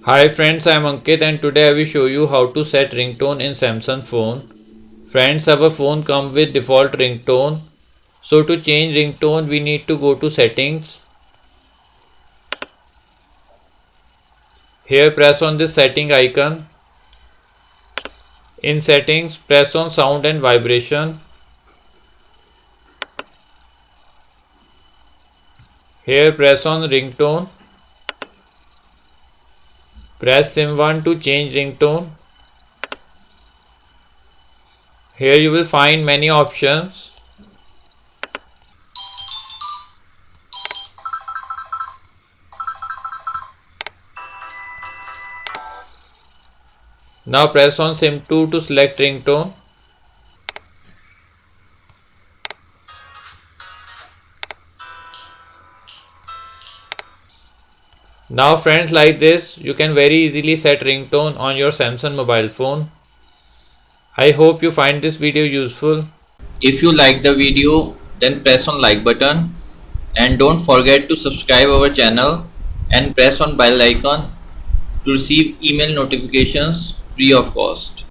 Hi friends, I am Ankit and today I will show you how to set ringtone in Samsung phone. Friends, our phone comes with default ringtone. So to change ringtone we need to go to settings. Here press on this setting icon. In settings press on sound and vibration. Here press on ringtone. Press SIM1 to change ringtone. Here you will find many options. Now press on SIM2 to select ringtone. Now friends, like this you can very easily set ringtone on your Samsung mobile phone. I hope you find this video useful. If you like the video then press on like button and don't forget to subscribe our channel and press on bell icon to receive email notifications free of cost.